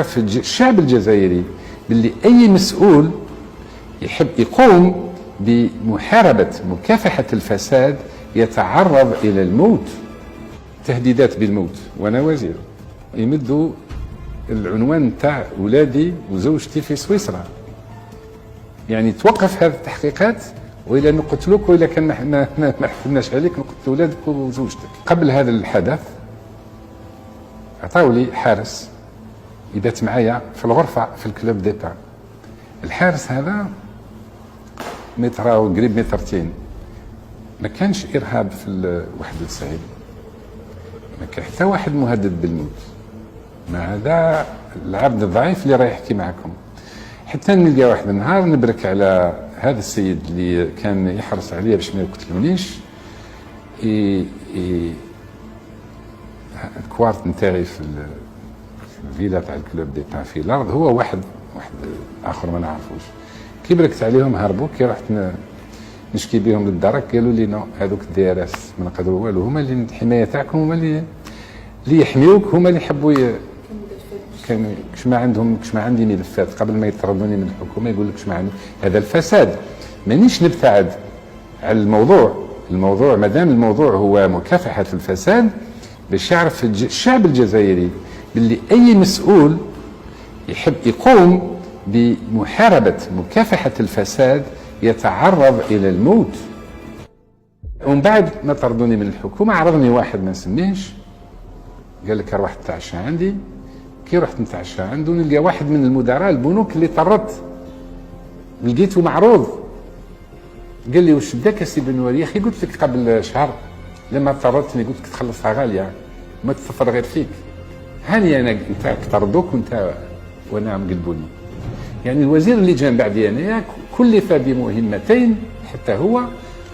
في الشعب الجزائري باللي أي مسؤول يحب يقوم بمحاربة مكافحة الفساد يتعرض إلى الموت، تهديدات بالموت. وأنا وزير يمدوا العنوان تاع ولادي وزوجتي في سويسرا، يعني توقف هذه التحقيقات وإلا نقتلوك وإلا كان ما حكمناش عليك نقتل ولادك وزوجتك. قبل هذا الحدث عطاو لي حارس يبات معايا في الغرفة في الكلوب ديبار. الحارس هذا متر أو قريب مترتين، ما كانش إرهاب في 91، ما كان حتى واحد مهدد بالموت، ما هذا العبد الضعيف اللي راح يحكي معكم. حتى نلقى واحد النهار نبرك على هذا السيد اللي كان يحرص عليا باش ما يقتلونيش، الكوارت نتاعي في الفيلا تاع الكلوب دي تاع في الارض، هو واحد اخر ما نعرفوش. كي بركت عليهم هربوا، كي رحت نشكي بهم للدرك قالوا لي نو هذوك الدي ار اس ما نقدروا والو، هما اللي الحمايه تاعكم، هما اللي يحميوك، هما اللي يحبوا كانوا كش ما عندهم، كش ما عندي ملفات قبل ما يطردوني من الحكومه يقول لك كش ما عندي هذا الفساد. مانيش نبتعد على الموضوع مادام الموضوع هو مكافحه الفساد، باش يعرف الشعب الجزائري باللي اي مسؤول يحب يقوم بمحاربه مكافحه الفساد يتعرض الى الموت. ومن بعد ما طردوني من الحكومه عرضني واحد ما نسميهش، قال لك روح تتعشى عندي. كي رحت نتعشى عنده نلقى واحد من المدراء البنوك اللي طردت، لقيته معروض. قال لي واش داك سي بنواري؟ يا اخي قلت لك قبل شهر لما طردتني قلت لك تخلصها غاليه ما تتصفر غير فيك، هاني انا انت طردوك وانت وانا مقلبوني. يعني الوزير اللي جا بعدي انايا كلف بمهمتين حتى هو،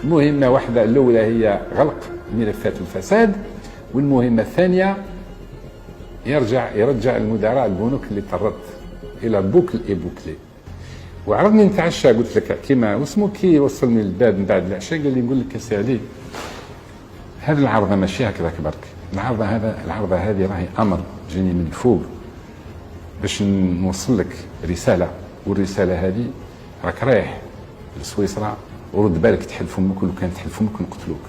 مهمه واحده الاولى هي غلق ملفات الفساد، والمهمه الثانيه يرجع المدراء البنوك اللي طردت الى بوكل اي بوكلي. وعرضني نتعشى، قلت لك كيما واسمو، كي وصلني للباب من بعد العشاء قال لي نقول لك يا سي علي هذه العرضه ماشي هكذاك برك، العرضه هذه راهي امر جاني من الفوق باش نوصل لك رساله، والرساله هذه راك رايح لسويسرا ورد بالك تحل فمك، ولو كان تحل فمك نقتلوك،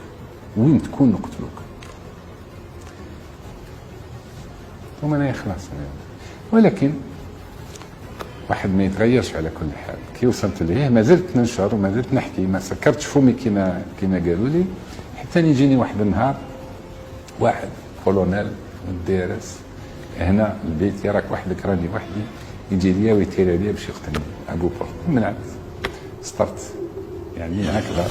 وين تكون نقتلوك. ثم انا خلاص يعني. ولكن واحد ما يتغيرش على كل حال. كي وصلت ليه ما زلت ننشر وما زلت نحكي، ما سكرتش فمي كما قالوا لي، حتى يجيني واحد النهار واحد كولونيل من الدي ار اس هنا البيت، راك وحدك راني وحدي، يجي ليا ويتير عليا باش يقتلني ابو بور. من عاد سطرت يعني هكذا.